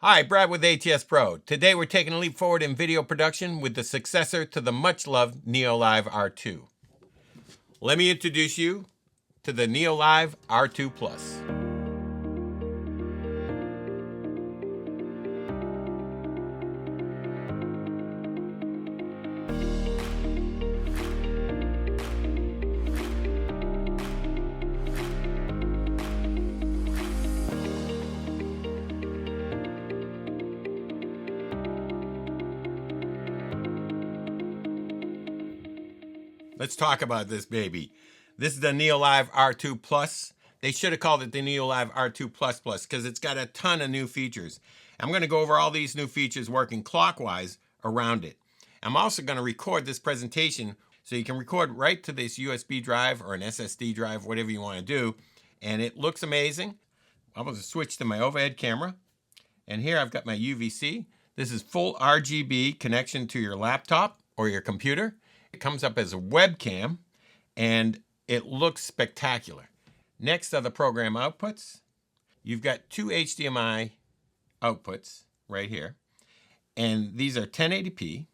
Hi, Brad with ATS-Pro. Today we're taking a leap forward in video production with the successor to the much-loved neoLIVE R2. Let me introduce you to the neoLIVE R2 Plus. Let's talk about this baby. This is the neoLIVE R2 Plus. They should have called it the neoLIVE R2 Plus Plus because it's got a ton of new features. I'm going to go over all these new features working clockwise around it. I'm also going to record this presentation so you can record right to this USB drive or an SSD drive, whatever you want to do. And it looks amazing. I'm going to switch to my overhead camera. And here I've got my UVC. This is full RGB connection to your laptop or your computer. It comes up as a webcam, and it looks spectacular. Next are the program outputs. You've got two HDMI outputs right here, and these are 1080p.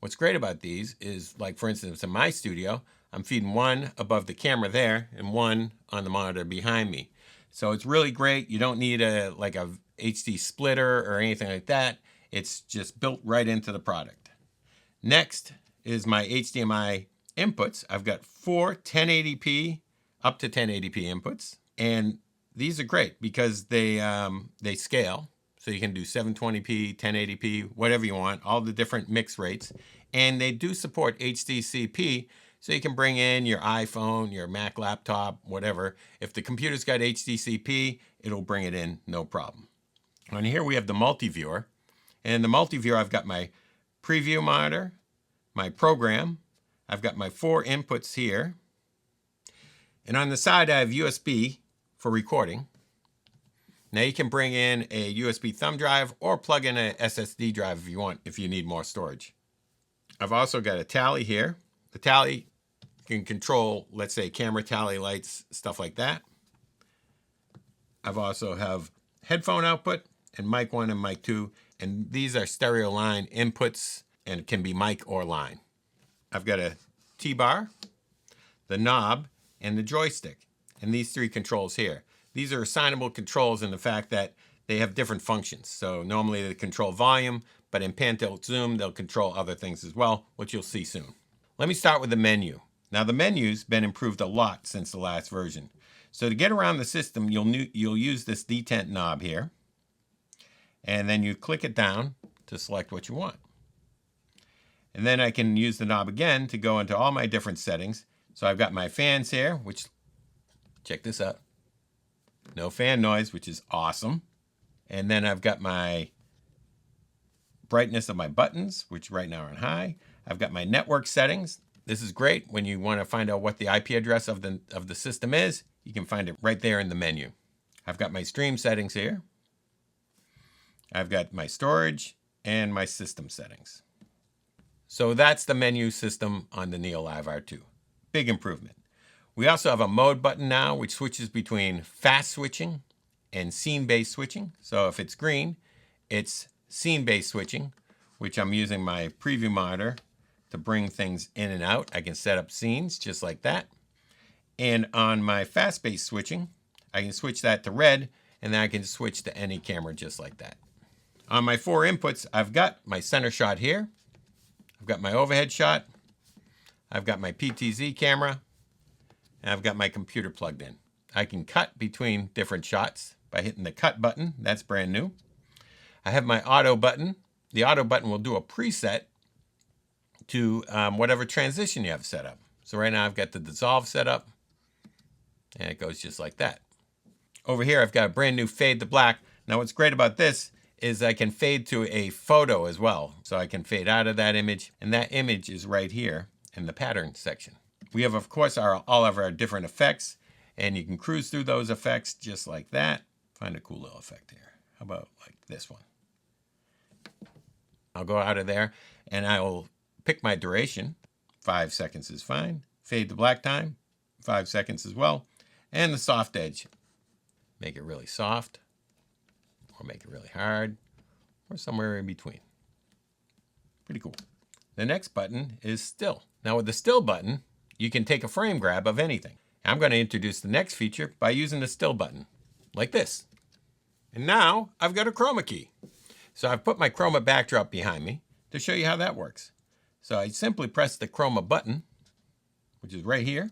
What's great about these is, like for instance, in my studio, I'm feeding one above the camera there and one on the monitor behind me. So it's really great. You don't need a HD splitter or anything like that. It's just built right into the product. Next is my HDMI inputs. I've got four 1080p up to 1080p inputs, and these are great because they scale, so you can do 720p, 1080p, whatever you want, all the different mix rates, and they do support HDCP, so you can bring in your iPhone, your Mac laptop, whatever. If the computer's got HDCP, it'll bring it in, no problem. On here we have the multi-viewer, and the multi-viewer I've got my preview monitor, my program, I've got my four inputs here, and on the side I have USB for recording. Now you can bring in a USB thumb drive or plug in a SSD drive if you want, if you need more storage. I've also got a tally here. The tally can control, let's say, camera tally lights, stuff like that. I've also have headphone output and mic 1 and mic 2, and these are stereo line inputs, and it can be mic or line. I've got a T-bar, the knob, and the joystick, and these three controls here. These are assignable controls in the fact that they have different functions. So normally they control volume, but in pan tilt zoom, they'll control other things as well, which you'll see soon. Let me start with the menu. Now the menu's been improved a lot since the last version. So to get around the system, you'll use this detent knob here, and then you click it down to select what you want. And then I can use the knob again to go into all my different settings. So I've got my fans here, which, check this out. No fan noise, which is awesome. And then I've got my brightness of my buttons, which right now are on high. I've got my network settings. This is great when you want to find out what the IP address of the system is. You can find it right there in the menu. I've got my stream settings here. I've got my storage and my system settings. So that's the menu system on the neoLIVE R2. Big improvement. We also have a mode button now, which switches between fast switching and scene-based switching. So if it's green, it's scene-based switching, which I'm using my preview monitor to bring things in and out. I can set up scenes just like that. And on my fast-based switching, I can switch that to red, and then I can switch to any camera just like that. On my four inputs, I've got my center shot here. I've got my overhead shot, I've got my PTZ camera, and I've got my computer plugged in. I can cut between different shots by hitting the cut button. That's brand new. I have my auto button. The auto button will do a preset to whatever transition you have set up. So right now I've got the dissolve set up, and it goes just like that. Over here I've got a brand new fade to black. Now what's great about this is I can fade to a photo as well. So I can fade out of that image, and that image is right here in the pattern section. We have, of course, all of our different effects, and you can cruise through those effects just like that. Find a cool little effect here. How about like this one? I'll go out of there, and I will pick my duration. 5 seconds is fine. Fade to black time, 5 seconds as well. And the soft edge. Make it really soft. I'll make it really hard, or somewhere in between. Pretty cool. The next button is still. Now with the still button, you can take a frame grab of anything. I'm going to introduce the next feature by using the still button, like this. And now I've got a chroma key. So I've put my chroma backdrop behind me to show you how that works. So I simply press the chroma button, which is right here,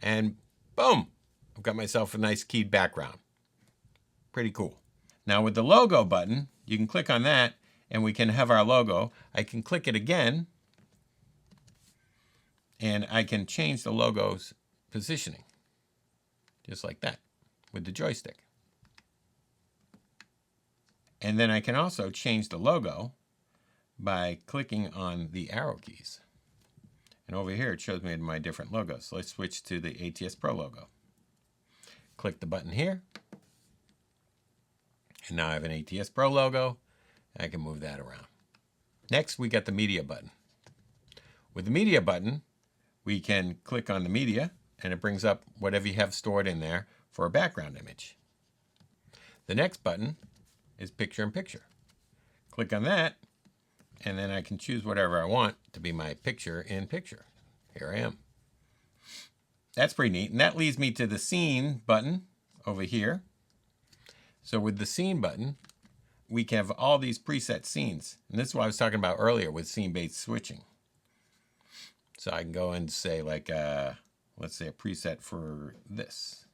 and boom, I've got myself a nice keyed background. Pretty cool. Now with the logo button, you can click on that and we can have our logo. I can click it again and I can change the logo's positioning, just like that, with the joystick. And then I can also change the logo by clicking on the arrow keys. And over here it shows me my different logos. So let's switch to the ATS-Pro logo. Click the button here. And now I have an ATS-Pro logo. I can move that around. Next, we got the media button. With the media button, we can click on the media and it brings up whatever you have stored in there for a background image. The next button is picture in picture. Click on that and then I can choose whatever I want to be my picture in picture. Here I am. That's pretty neat. And that leads me to the scene button over here. So with the scene button, we can have all these preset scenes. And this is what I was talking about earlier with scene-based switching. So I can go and say like, let's say a preset for this.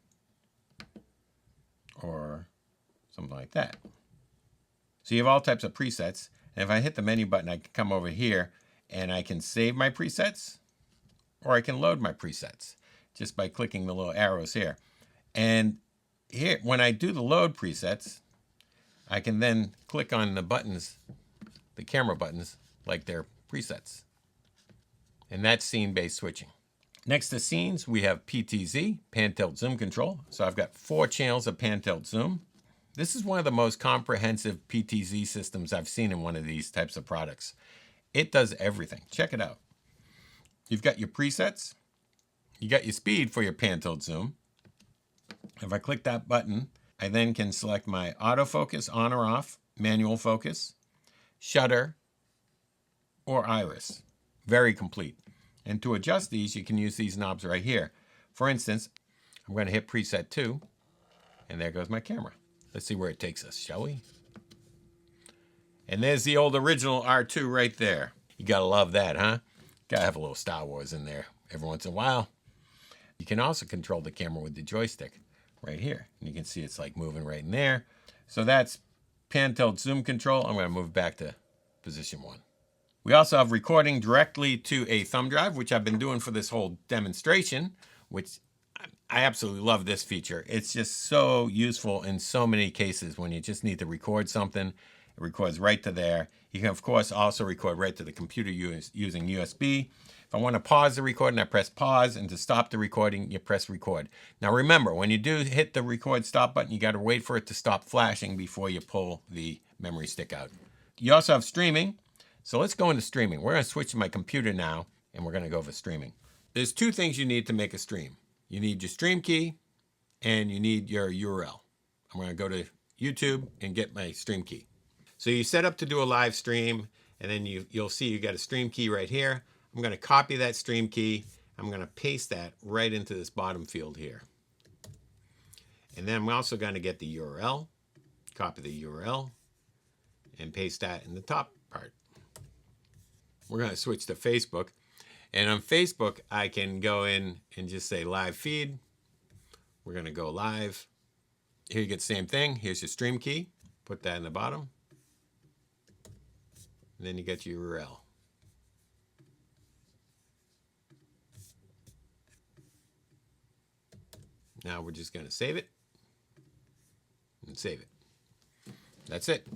Or something like that. So you have all types of presets. And if I hit the menu button, I can come over here and I can save my presets or I can load my presets just by clicking the little arrows here. And here, when I do the load presets, I can then click on the buttons, the camera buttons, like they're presets. And that's scene-based switching. Next to scenes, we have PTZ, pan tilt zoom control. So I've got 4 channels of pan tilt zoom. This is one of the most comprehensive PTZ systems I've seen in one of these types of products. It does everything. Check it out. You've got your presets. You got your speed for your pan tilt zoom. If I click that button, I then can select my autofocus on or off, manual focus, shutter, or iris. Very complete. And to adjust these, you can use these knobs right here. For instance, I'm going to hit preset 2, and there goes my camera. Let's see where it takes us, shall we? And there's the old original R2 right there. You gotta love that, huh? Gotta have a little Star Wars in there every once in a while. You can also control the camera with the joystick right here. And you can see it's like moving right in there. So that's pan tilt zoom control. I'm gonna move back to position 1. We also have recording directly to a thumb drive, which I've been doing for this whole demonstration, which I absolutely love this feature. It's just so useful in so many cases when you just need to record something. It records right to there. You can, of course, also record right to the computer using USB. If I want to pause the recording, I press pause, and to stop the recording, you press record. Now remember, when you do hit the record stop button, you got to wait for it to stop flashing before you pull the memory stick out. You also have streaming. So let's go into streaming. We're going to switch to my computer now, and we're going to go for streaming. There's 2 things you need to make a stream. You need your stream key and you need your URL. I'm going to go to YouTube and get my stream key. So you set up to do a live stream and then you'll see you got a stream key right here. I'm going to copy that stream key. I'm going to paste that right into this bottom field here. And then I'm also going to get the URL, copy the URL and paste that in the top part. We're going to switch to Facebook. And on Facebook, I can go in and just say live feed. We're going to go live. Here you get the same thing. Here's your stream key. Put that in the bottom. And then you get your URL. Now we're just going to save it and save it. That's it.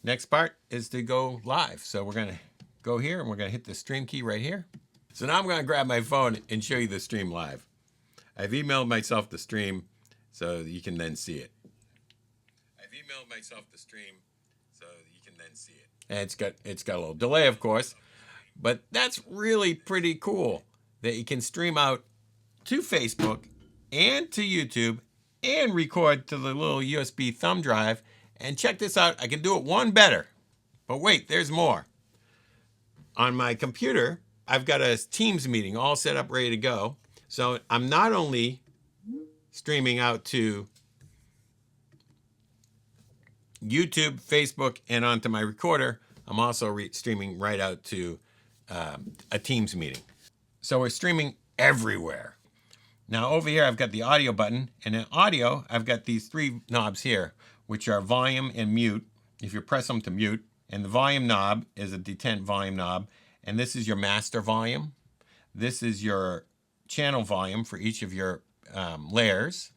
Next part is to go live. So we're going to go here and we're going to hit the stream key right here. So now I'm going to grab my phone and show you the stream live. I've emailed myself the stream so you can then see it. And it's got a little delay, of course, but that's really pretty cool that you can stream out to Facebook and to YouTube and record to the little USB thumb drive And check this out, I can do it one better. But wait, there's more. On my computer, I've got a Teams meeting all set up, ready to go. So I'm not only streaming out to YouTube, Facebook, and onto my recorder, I'm also streaming right out to a Teams meeting. So we're streaming everywhere. Now over here, I've got the audio button, and in audio, I've got these three knobs here, which are volume and mute. If you press them to mute, and the volume knob is a detent volume knob, and this is your master volume. This is your channel volume for each of your layers,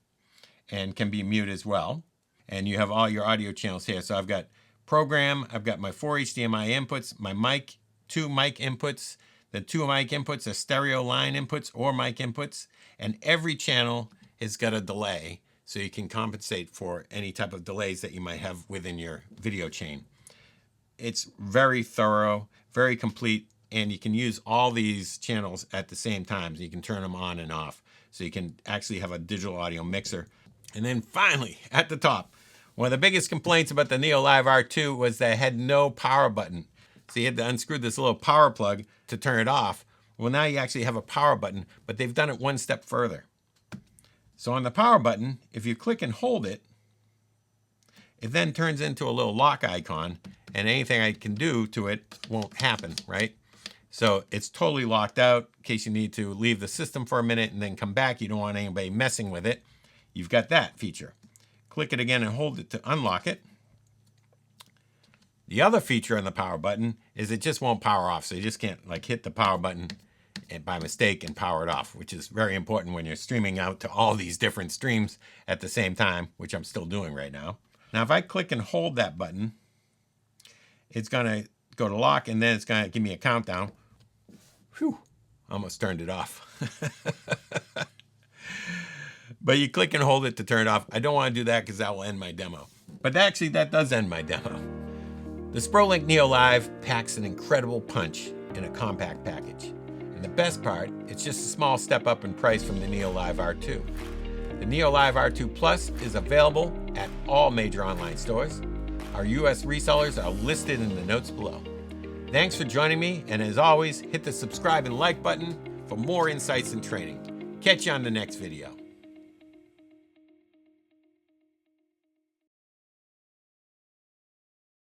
and can be mute as well. And you have all your audio channels here. So I've got program, I've got my 4 HDMI inputs, my mic, 2 mic inputs. The 2 mic inputs are stereo line inputs or mic inputs, and every channel has got a delay, so you can compensate for any type of delays that you might have within your video chain. It's very thorough, very complete, and you can use all these channels at the same time. So you can turn them on and off. So you can actually have a digital audio mixer. And then finally, at the top, one of the biggest complaints about the neoLIVE R2 was that it had no power button. So you had to unscrew this little power plug to turn it off. Well, now you actually have a power button, but they've done it one step further. So on the power button, if you click and hold it, it then turns into a little lock icon, and anything I can do to it won't happen, right? So it's totally locked out in case you need to leave the system for a minute and then come back. You don't want anybody messing with it. You've got that feature. Click it again and hold it to unlock it. The other feature on the power button is it just won't power off. So you just can't like hit the power button and by mistake and power it off, which is very important when you're streaming out to all these different streams at the same time, which I'm still doing right now. Now, if I click and hold that button, it's going to go to lock, and then it's going to give me a countdown. Whew, almost turned it off. But you click and hold it to turn it off. I don't want to do that because that will end my demo. But actually, that does end my demo. The Sprolink neoLIVE packs an incredible punch in a compact package. And the best part, it's just a small step up in price from the neoLIVE R2. The neoLIVE R2 Plus is available at all major online stores. Our US resellers are listed in the notes below. Thanks for joining me, and as always, hit the subscribe and like button for more insights and training. Catch you on the next video.